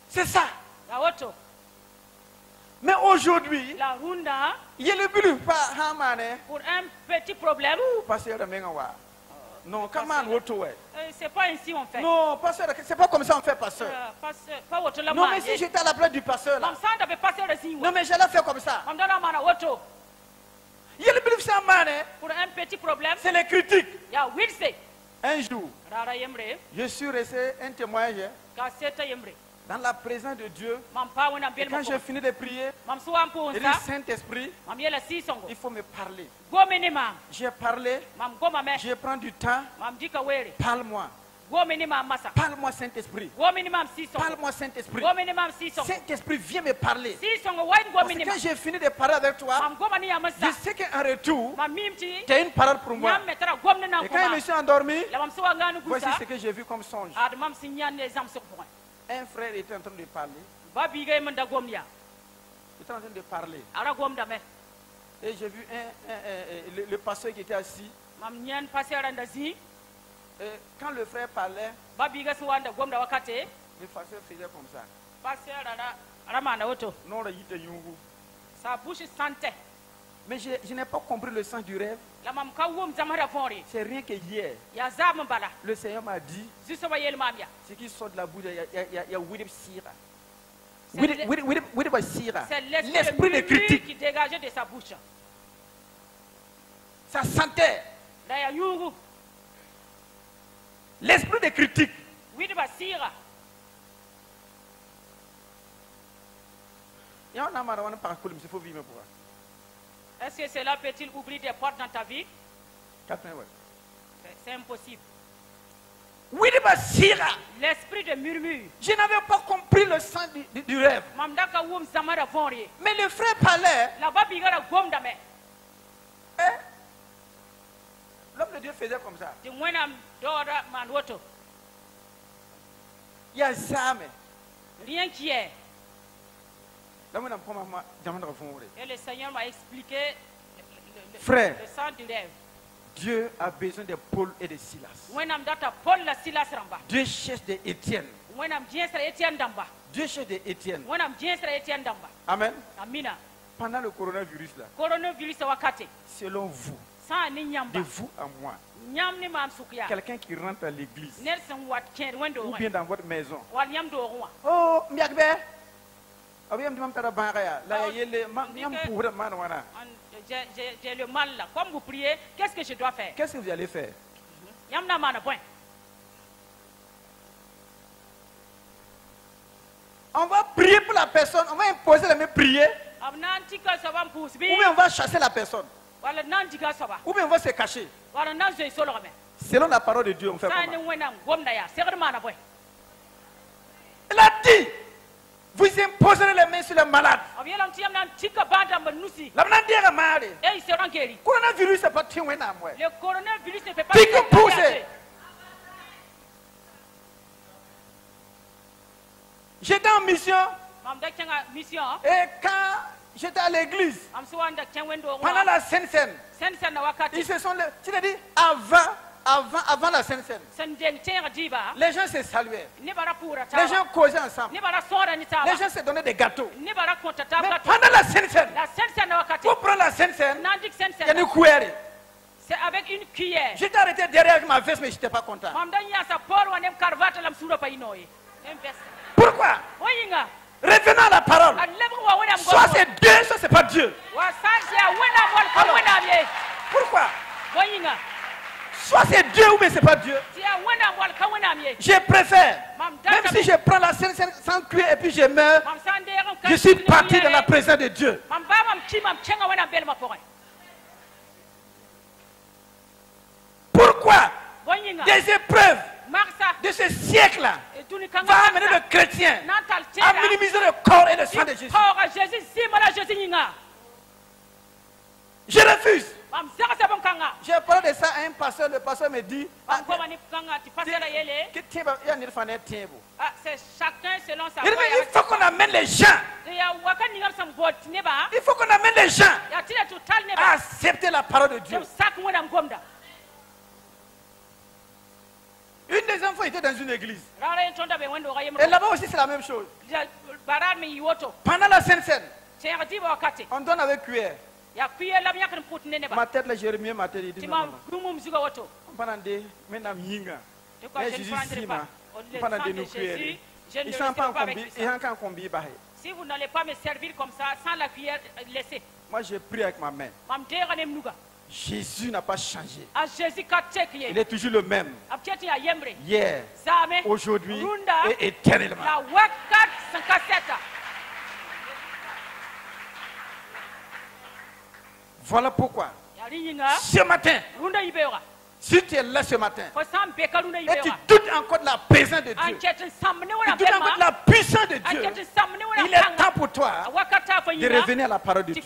C'est ça. Mais aujourd'hui, il y a le but pour un petit problème. Non, comment auto c'est pas ainsi on fait. Non, pasteur, c'est pas comme ça on fait, pasteur. Non, mais si j'étais à la place du pasteur là. Non, mais j'allais faire comme ça. Pour un petit problème, c'est les critiques. Un jour, je suis resté un témoignage dans la présence de Dieu. Et quand j'ai fini de prier, et le Saint-Esprit, il faut me parler. J'ai parlé, je prends du temps, parle-moi. Parle-moi, Saint-Esprit. Parle-moi, Saint-Esprit. Saint-Esprit, viens me parler. Parce que quand j'ai fini de parler avec toi, je sais qu'en retour, tu as une parole pour moi. Et quand je me suis endormi, voici ce que j'ai vu comme songe. Un frère était en train de parler. Il était en train de parler. Et j'ai vu le pasteur qui était assis. Et quand le frère parlait, le pasteur faisait comme ça. Sa bouche sentait. Mais je n'ai pas compris le sens du rêve. C'est rien que hier, le Seigneur m'a dit, ce qui sort de la bouche, il y a Widib Sira. C'est l'esprit de critique qui dégageait de sa bouche. Ça sentait. L'esprit de critique. Est-ce que cela peut-il ouvrir des portes dans ta vie? C'est impossible. L'esprit de murmure. Je n'avais pas compris le sens du rêve. Mais le frère parlait. L'homme de Dieu faisait comme ça. Il y a jamais. Rien qui est. Et le Seigneur m'a expliqué frère, le sens du rêve. Dieu a besoin de Paul et de Silas. Dieu cherche des Étienne. Dieu cherche des Étienne. Amen. Pendant le coronavirus là, selon vous, de vous à moi, quelqu'un qui rentre à l'église ou bien dans votre maison, oh, j'ai le mal là. Comme vous priez, qu'est-ce que je dois faire? Qu'est-ce que vous allez faire? On va prier pour la personne, on va imposer la même prière. Ou bien on va chasser la personne. Ou bien on va se cacher. Selon la parole de Dieu, on fait comment? Il a dit, vous imposerez les mains sur les malades. Coronavirus, c'est pas tout. Le coronavirus ne peut pas être. J'étais en mission. Et quand j'étais à l'église, pendant la Sainte-Seine, ils se sont levés. Tu l'as dit, avant la Sainte-Seine, les gens se saluaient. Les gens causaient ensemble. Les gens se donnaient des gâteaux. Mais pendant la Sainte-Seine, pour prendre la Sainte-Seine, il y a une cuillère. C'est avec une cuillère. J'étais arrêté derrière avec ma veste, mais je n'étais pas content. Pourquoi? Revenons à la parole. Soit c'est Dieu, soit c'est pas Dieu. Pourquoi? Soit c'est Dieu ou bien c'est pas Dieu. Je préfère, même si je prends la scène sans cuillère et puis je meurs, je suis parti dans la présence de Dieu. Pourquoi? Des épreuves de ce siècle-là va amener le chrétien à minimiser le corps et le sang de Jésus. Je refuse. J'ai parlé de ça à un pasteur. Le pasteur me dit c'est chacun selon sa voie. Il faut qu'on amène les gens. Il faut qu'on amène les gens à accepter la parole de Dieu. Une des enfants était dans une église. Et là-bas aussi c'est la même chose. Pendant la Sainte-Seine, on donne avec cuillère. Ma tête, là, j'ai remis ma tête. Il dit non. Si vous n'allez pas me servir comme ça, sans la cuillère, laissez. Moi, j'ai pris avec ma main. Jésus n'a pas changé. Il est toujours le même. Hier, aujourd'hui et éternellement. Voilà pourquoi, ce matin, si tu es là ce matin, et tu doutes encore de la présence de Dieu, tu doutes encore de la puissance de Dieu, il est temps pour toi de revenir à la parole de Dieu.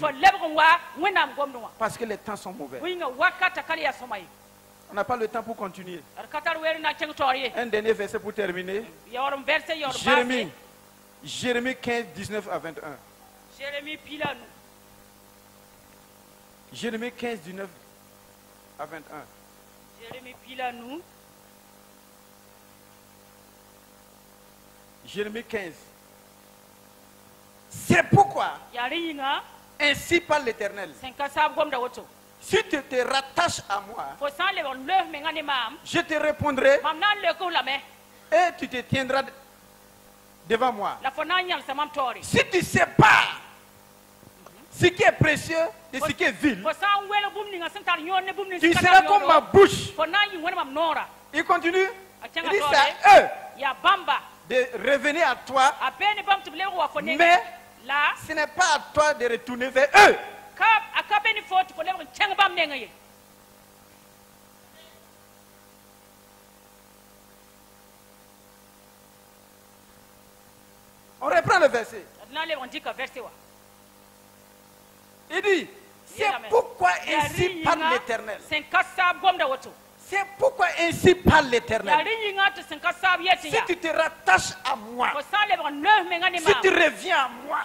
Parce que les temps sont mauvais. On n'a pas le temps pour continuer. Un dernier verset pour terminer. Jérémie 15, 19 à 21. Jérémie 15, 19 à 21. Jérémie 15. C'est pourquoi, ainsi parle l'Éternel, si tu te rattaches à moi, je te répondrai et tu te tiendras devant moi. Si tu sépares ce qui est précieux de ce qui est vil, tu seras comme ma bouche. Il continue. Il dit c'est à eux de revenir à toi, mais ce n'est pas à toi de retourner vers eux. On reprend le verset. Il dit, c'est pourquoi ainsi parle l'Éternel. C'est pourquoi ainsi parle l'Éternel. Si tu te rattaches à moi, si tu reviens à moi,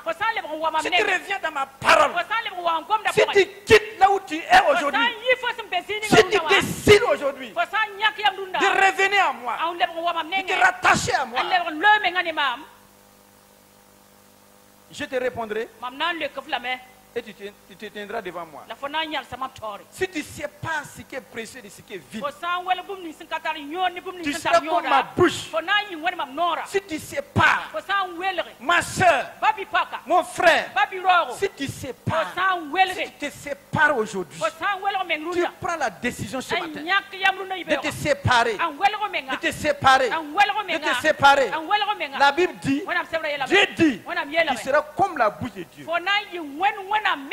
si tu reviens dans ma parole, si tu quittes là où tu es aujourd'hui, si tu décides aujourd'hui de revenir à moi, de te rattacher à moi, je te répondrai et tu te tiendras devant moi. Si tu sais pas ce qui est précieux de ce qui est vide, tu seras comme ma bouche. Si tu sais pas, ma soeur, mon frère, si tu sais pas, si tu te sépares aujourd'hui, tu prends la décision ce matin de te séparer, de te séparer, de te séparer. La Bible dit, Dieu dit, tu seras comme la bouche de Dieu.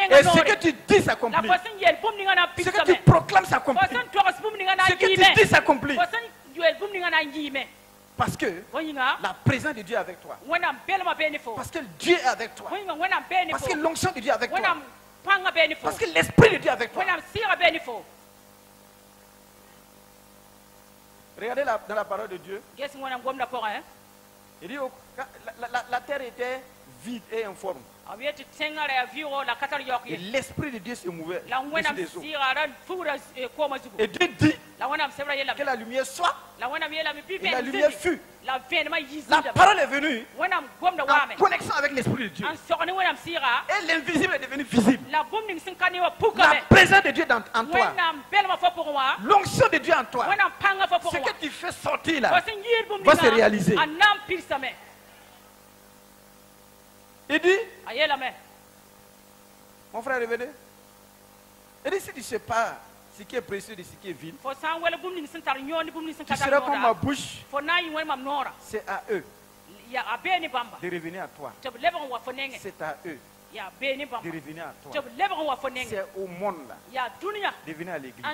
Et ce que tu dis s'accomplit. Ce que tu proclames s'accomplit. Ce que tu dis s'accomplit. Parce que la présence de Dieu est avec toi. Parce que Dieu est avec toi. Parce que l'onction de Dieu est avec toi. Parce que l'esprit de Dieu est avec toi. Regardez dans la parole de Dieu. Il dit la terre était vide et informe. Et l'esprit de Dieu se mouvait au-dessus des eaux. Et Dieu dit que la lumière soit. Et la lumière fut. La parole est venue en connexion avec l'esprit de Dieu. Et l'invisible est devenu visible. La présence de Dieu en toi. L'onction de Dieu en toi. Ce que tu fais sortir là va se réaliser. Il dit, mon frère, revenez. Il dit, si tu ne sais pas ce qui est précieux de ce qui est vide, tu seras comme ma bouche. C'est à eux de revenir à toi. C'est à eux de revenir à toi. C'est au monde là de venir à l'église.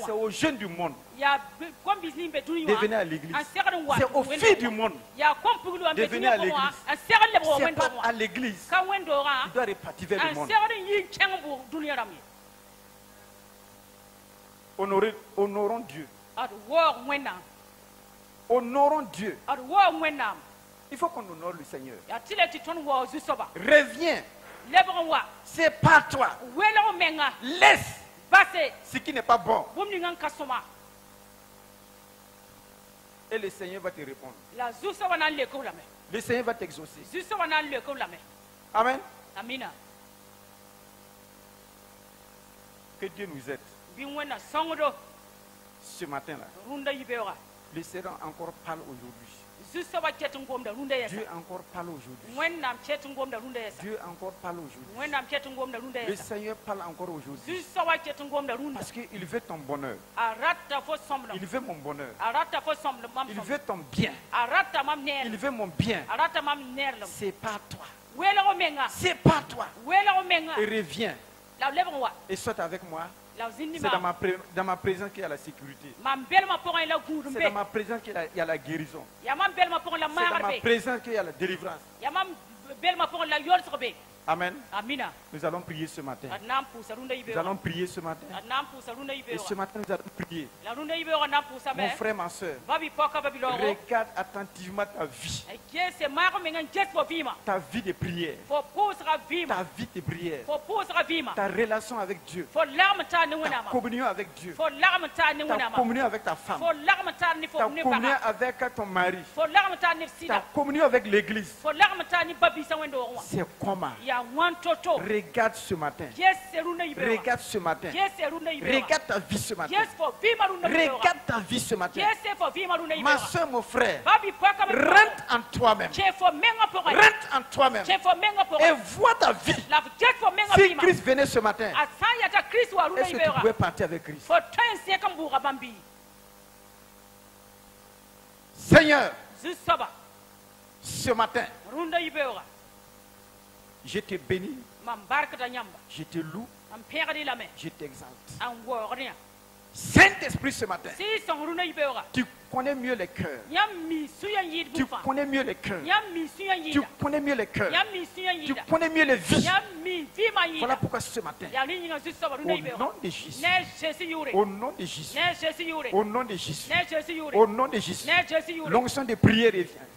C'est aux jeunes du monde de venir à l'église. C'est aux filles du monde de venir à l'église. C'est pas à l'église. Il doit repartir vers le monde. Honorons Dieu. Honorons Dieu. Il faut qu'on honore le Seigneur. Reviens. C'est pas toi. Laisse ce qui n'est pas bon. Et le Seigneur va te répondre. Le Seigneur va t'exaucer. Amen. Que Dieu nous aide. Ce matin-là, le Seigneur encore parle aujourd'hui. Dieu encore parle aujourd'hui. Dieu encore parle aujourd'hui. Le Seigneur parle encore aujourd'hui. Parce qu'il veut ton bonheur. Il veut mon bonheur. Il veut ton bien. Il veut mon bien. C'est pas toi. C'est pas toi. Et reviens. Et saute avec moi. C'est dans ma présence qu'il y a la sécurité. C'est dans ma présence qu'il y a la guérison. C'est dans ma présence qu'il y a la délivrance. Amen. Nous allons prier ce matin. Nous allons prier ce matin. Et ce matin, nous allons prier. Mon frère, ma soeur, regarde attentivement ta vie. Ta vie de prière. Ta vie de prière. Ta relation avec Dieu. Ta communion avec Dieu. Ta communion avec ta femme. Ta communion avec ton mari. Ta communion avec l'église. C'est comment? Regarde ce matin. Regarde ce matin. Regarde ta vie ce matin. Regarde ta vie ce matin. Ma soeur, mon frère, rentre en toi-même. Rentre en toi-même. Et vois ta vie. Si Christ venait ce matin, est-ce que tu pouvais partir avec Christ? Seigneur, ce matin, je te bénis, je te loue, je t'exalte. Saint-Esprit, ce matin, tu connais mieux les cœurs. Tu connais mieux les cœurs. Tu connais mieux les cœurs. Tu connais mieux les vies. Voilà pourquoi ce matin, au nom de Jésus, au nom de Jésus, au nom de Jésus, au nom de Jésus, l'onction de prière revient.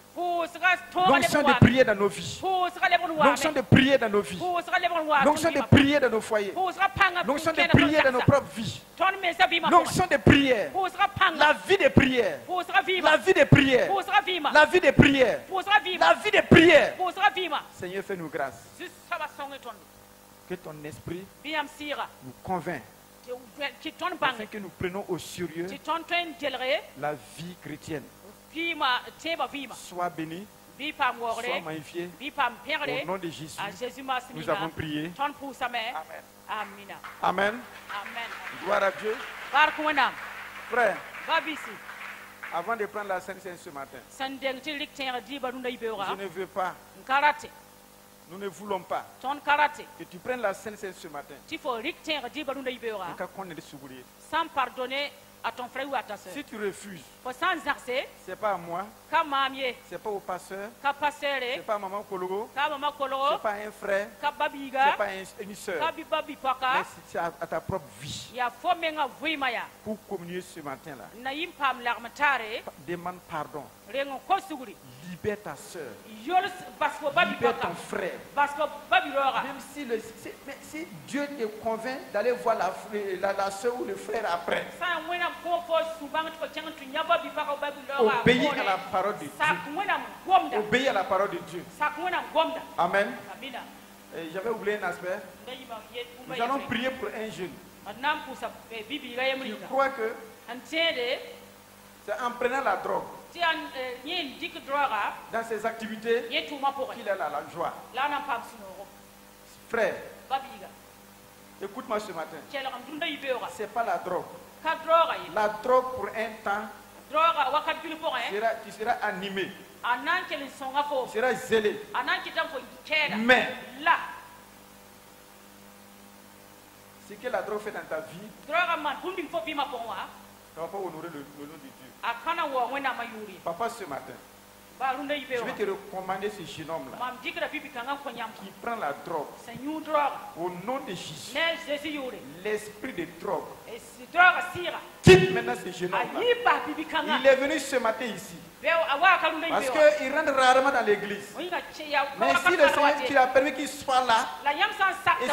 L'onction de prière dans nos vies. L'onction de prière dans nos vies. L'onction de prière dans nos foyers. L'onction de prière dans nos propres vies. L'onction de prière. La vie de prière. La vie de prière. La vie de prière. La vie de prière. Seigneur, fais-nous grâce. Que ton esprit nous convainc. Afin que nous prenions au sérieux la vie chrétienne. Sois béni, sois magnifié. Au nom de Jésus, nous avons prié. Amen. Amen. Gloire à Dieu. Frère, avant de prendre la Sainte Seine ce matin, je ne veux pas, nous ne voulons pas que tu prennes la Sainte Seine ce matin. Sans pardonner à ton frère ou à ta soeur. Si tu refuses, c'est pas à moi, c'est pas au pasteur, c'est pas à maman Kologo, c'est pas à un frère, c'est pas à une soeur, mais c'est à ta propre vie. Pour communier ce matin-là, demande pardon. Libère ta soeur. Libère ton frère. Même si Dieu te convainc d'aller voir la soeur ou le frère après, obéis à la parole de Dieu. Obéis à la parole de Dieu. Amen. J'avais oublié un aspect. Nous allons prier pour un jeune. Je crois que c'est en prenant la drogue dans ses activités qu'il a la joie. Frère, écoute-moi ce matin. Ce n'est pas la drogue. La drogue pour un temps, tu seras animé. Tu seras zélé. Mais ce que la drogue fait dans ta vie, ça ne va pas honorer le nom de Dieu. Papa, ce matin, je vais te recommander ce jeune homme-là qui prend la drogue. Au nom de Jésus, l'esprit de drogue quitte maintenant ce jeune homme-là. Il est venu ce matin ici parce qu'il rentre rarement dans l'église. Mais si le Seigneur tu as permis qu'il soit là, et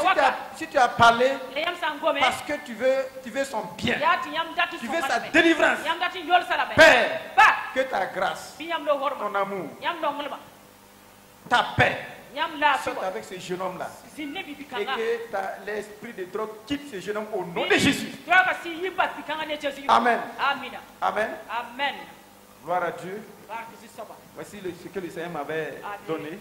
si tu as parlé parce que tu veux son bien, tu veux sa délivrance, Père, que ta grâce, ton amour, ta paix sorte avec ce jeune homme-là. Et que l'esprit de drogue quitte ce jeune homme au nom de Jésus. Amen. Amen. Amen. Gloire à Dieu. Voici ce que le Seigneur m'avait donné.